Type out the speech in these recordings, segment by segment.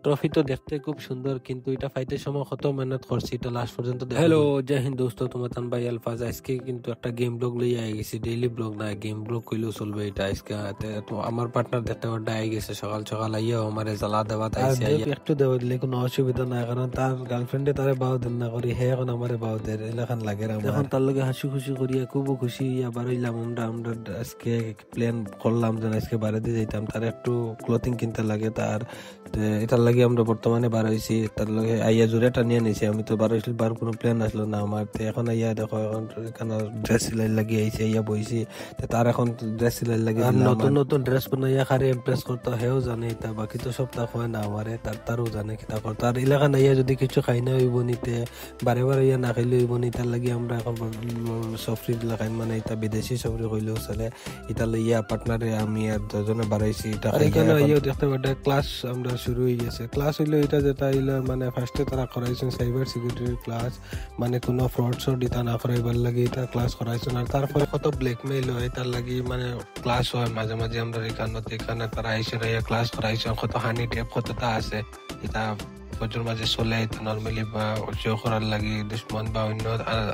Trophy তো দেখতে খুব সুন্দর, কিন্তু এটা পাইতে সময় কত মেহনত করছি এটা লাস্ট পর্যন্ত। হ্যালো, জয় হিন্দ দোস্ত, তোমার তান ভাই আলফাজ। আজকে কিন্তু একটা গেম ব্লগ লই আই গেছি, ডেইলি ব্লগ না, গেম ব্লগ কইলেও চলবে এটা। আজকে তো আমার পার্টনার দেখতে পারটা আই গেছে, সকাল সকাল আইয়া আমারে জ্বালা দেওয়া তাইছে। একটু দেওয়া দিলে কোনো অসুবিধা নাই, কারণ তার গার্লফ্রেন্ডে তারে বাও দেন না করি, হে এখন আমারে বাও দেয় এলাকান লাগে। এখন তার লগে হাসি খুশি করিয়া খুব খুশি আবার হইলাম। আমরা আজকে প্ল্যান করলাম যে আজকে বাইরে দিয়ে যাইতাম, তার একটু ক্লথিং কিনতে লাগে তার। এটার লাগে আমরা বর্তমানে বার হয়েছি, তার লগে আইয়া জোরে টানিয়ে নিয়েছি। আমি তো বার হয়েছিল, বার কোনো প্ল্যান আসলো না আমার। এখন আইয়া দেখো, এখন এখানে ড্রেস সিলাই লাগিয়ে আইছি, আইয়া বইছি। তার এখন ড্রেস সিলাই লাগিয়ে নতুন নতুন ড্রেস বানাইয়া খারে ইমপ্রেস করতে, হেও জানে এটা, বাকি তো সব তা হয় না আমারে। তারও জানে কিতা করতে। আর এলাকা নাইয়া যদি কিছু খাই না হইব নিতে, বারে বারে ইয়া না খাইলে হইব নি। তার লাগে আমরা এখন সফরি লাগাই, মানে এটা বিদেশি সফরি কইলেও চলে। এটা লইয়া পার্টনারে আমি আর দুজনে বাড়াইছি। এটা এখানে আইয়া দেখতে পারে ক্লাস আমরা শুরু হয়ে গেছে। ক্লাস হইলো এটা যেটা হইলো, মানে ফার্স্টে তারা করাইছেন সাইবার সিকিউরিটির ক্লাস, মানে কোনো ফ্রড শড এটা না করাইবার লাগে এটা ক্লাস করাইছেন। আর তারপরে কত ব্ল্যাকমেইল হয় তার লাগে, মানে ক্লাস হয় মাঝে মাঝে আমরা এখানে তারা এসে ক্লাস করাইছেন। কত হানি টেপ কতটা আছে এটা বছর মাঝে চলে। এটা নর্মালি বা শো করার লাগে দুশ্মন বা অন্য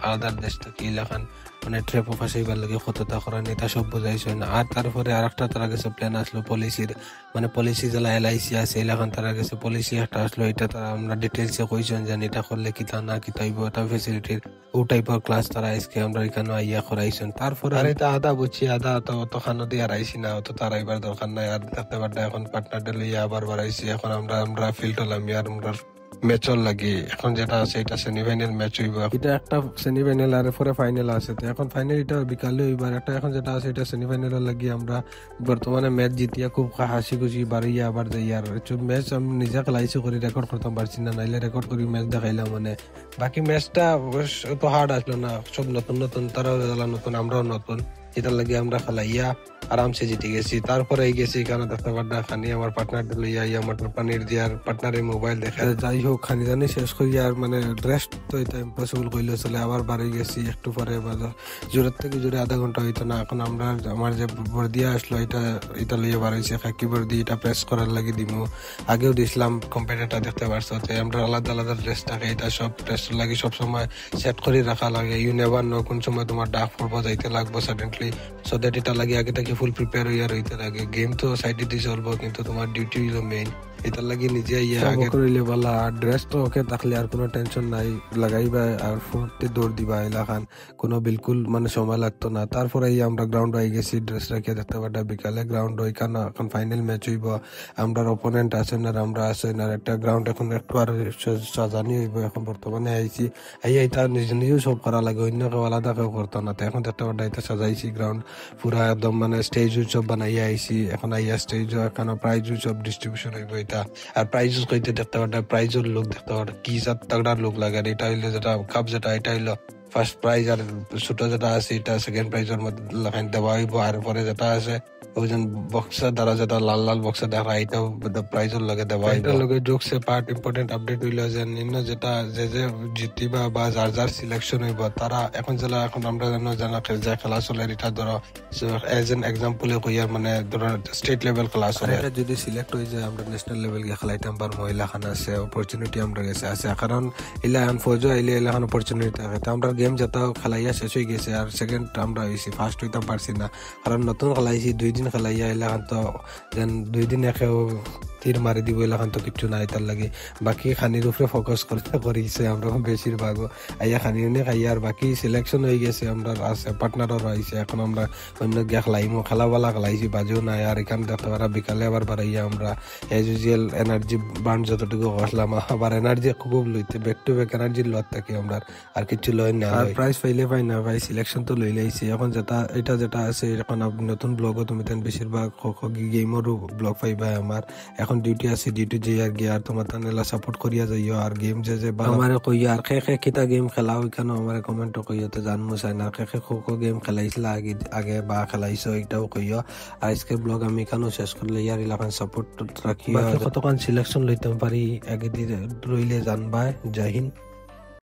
আলাদার দেশ থেকে এলাকান মানে ট্রেপ ফাঁসাইবার লাগে কতটা করার নেতা সব বোঝাইছেন। আর তারপরে আর একটা তারা গেছে প্ল্যান আসলো পলিসির, মানে পলিসি যারা LIC আছে এলাকান তারা গেছে পলিসি একটা আসলো। এটা তারা আমরা ডিটেলসে কইছেন যে এটা করলে কিতা না কিতা হইব, এটা ফেসিলিটির ও টাইপের ক্লাস তারা আজকে আমরা এখানে আইয়া করাইছেন। তারপরে আর এটা আদা বুঝছি, আদা তো অত খানো দিয়ে আইসি না, অত তার আইবার দরকার নাই। আর দেখতে পারটা এখন পার্টনারটা লইয়া আবার বাড়াইছি। এখন আমরা ফিল্ড হলাম আর আমরা ম্যাচর লাগে। এখন যেটা আছে এটা সেমিফাইনাল ম্যাচ হইব, এটা একটা সেমিফাইনাল আর পরে ফাইনাল আছে। তো এখন ফাইনাল এটা বিকালে হইবার একটা, এখন যেটা আছে এটা সেমিফাইনাল লাগি আমরা বর্তমানে ম্যাচ জিতিয়া খুব হাসি খুশি বাড়িয়া আবার যাই। আর ম্যাচ আমি নিজে খেলাইছি করে রেকর্ড করতাম পারছি না, নাইলে রেকর্ড করি ম্যাচ দেখাইলাম। মানে বাকি ম্যাচটা তো হার্ড আসলো না, সব নতুন নতুন, তারাও নতুন আমরাও নতুন, এটার লাগে আমরা খেলাইয়া আরামসে জিতে গেছি। তারপরে গেছি এখানে দেখতে পারটা খানি আমার পার্টনার লইয়া ইয়া মটর পানির দিয়ার পার্টনারের মোবাইল দেখা। যাই হোক খানি জানি শেষ করি আর মানে রেস্ট তো এটা ইম্পসিবল কইলে চলে। আবার বাড়ি গেছি একটু পরে, জোরের থেকে জোরে আধা ঘন্টা হইতো না। এখন আমরা আমার যে বর্দিয়া আসলো এটা লইয়া বাড়াইছে খাকি বর্দি, এটা প্রেস করার লাগে দিমু। আগেও দিছিলাম কম্পিউটারটা দেখতে পারছো, আমরা আলাদা আলাদা ড্রেস থাকে, এটা সব ড্রেস লাগে সবসময় সেট করে রাখা লাগে। ইউ নেভার নো কোন সময় তোমার ডাক পড়বো যাইতে লাগবো সাডেনলি, সো দ্যাট এটা লাগে আগে থেকে ফুল প্রিপেয়ার হইয়া রইতে লাগে। গেম তো সাইডে দিয়ে চলবো, কিন্তু তোমার ডিউটি হইলো মেইন, এটার লাগে নিজে ইয়া আগে করিলে ভালো। আর ড্রেস তো ওকে থাকলে আর কোনো টেনশন নাই, লাগাইবা আর ফুটতে দৌড় দিবা এলাকান, কোনো বিলকুল মানে সময় লাগতো না। তারপরে আমরা গ্রাউন্ড হয়ে গেছি, ড্রেস রাখিয়ে দেখতে পারটা বিকালে গ্রাউন্ড ওইখানে এখন ফাইনাল ম্যাচ হইব। আমরা অপোনেন্ট আছেন আর আমরা আছেন, আর একটা গ্রাউন্ড এখন একটু আর সাজানি হইব। এখন বর্তমানে আইছি এটা নিজেও সব করা লাগে, অন্য কেউ আলাদা কেউ করতো না। তো এখন দেখতে পারটা এটা সাজাইছি গ্রাউন্ড পুরা একদম, মানে স্টেজ উৎসব বানাইয়া আইছি। এখন আইয়া স্টেজ এখানে প্রাইজ উৎসব ডিস্ট্রিবিউশন হইব এটা। আর প্রাইজ কইতে দেখতে পারটা প্রাইজের লোক দেখতে পারটা কি তাগড়া লোক লাগে। আর এটা হইলো যেটা কাপ, যেটা এটা হইলো ফার্স্ট প্রাইজ, আর ছোট যেটা আছে এটা সেকেন্ড প্রাইজের মধ্যে লাগাই দেওয়া হইব। আর পরে যেটা আছে ওইজন বক্সার দ্বারা যেটা লাল লাল বক্সার দেখা, এটাও প্রাইজের লগে দেওয়া হইব। এটার লগে যোগসে পার্ট ইম্পর্টেন্ট আপডেট হইলো যে নিম্ন যেটা যে জিতিবা বা যার যার সিলেকশন হইব তারা এখন যেটা এখন আমরা জানা যে খেলা চলে, এটা ধরো এজ এন এক্সাম্পলে কইয়ার, মানে ধরো স্টেট লেভেল খেলা চলে, এটা যদি সিলেক্ট হয়ে যায় আমরা ন্যাশনাল লেভেল গিয়ে খেলাইতাম পার মহিলা খান আছে অপরচুনিটি আমরা গেছে আছে। কারণ এলা এখন ফৌজ আইলে এলা এখন অপরচুনিটি থাকে। তো আমরা গেম যেটা খেলাইয়া শেষ হয়ে গেছে, আর সেকেন্ড আমরা হয়েছি, ফার্স্ট হইতাম পারছি না, কারণ নতুন খেলাইছি 2 দিন খেলাইয়া এলা এখন তো যেন 2 দিন একেও তীর মারি দিব এলাকান তো কিচ্ছু নাই। তার লাগে বাকি খানির উপরে ফোকাস করতে করিছে আমরা বেশিরভাগ আইয়া খানি নিয়ে খাইয়া। আর বাকি সিলেকশন হয়ে গেছে আমরা আছে, পার্টনারও রয়েছে। এখন আমরা অন্য গিয়া খেলাইমো, খেলাবালা খেলাইছি, বাজেও নাই। আর এখানে দেখতে পারা বিকালে আবার বাড়াইয়া আমরা এজ ইউজুয়াল এনার্জি বার্ন যতটুকু আসলাম, আবার এনার্জি খুব লইতে ব্যাক টু ব্যাক এনার্জির লত থাকি আমরা, আর কিছু লই না। আর প্রাইজ পাইলে পাই না ভাই, সিলেকশন তো লই লাইছি। এখন যেটা আছে এখন নতুন ব্লগও তুমি তেন বেশিরভাগ গেমরও ব্লগ পাইবা। আমার এখন ডিউটি আছে, ডিউটি যাই আর গিয়ে আর তোমার তানেলা সাপোর্ট করিয়া যাইও। আর গেম যে আমারে কইয়া আর খে কিতা গেম খেলা ওইখানে আমার কমেন্টও কইয়াতে জানমু চাই না। খে গেম খেলাইছিলা আগে বা খেলাইছো এটাও কইয়া। আর আজকের ব্লগ আমি এখানেও শেষ করলে ইয়ার এলাকান সাপোর্ট রাখি, কতক্ষণ সিলেকশন লইতে পারি আগে দিয়ে রইলে জানবা। জয় হিন্দ।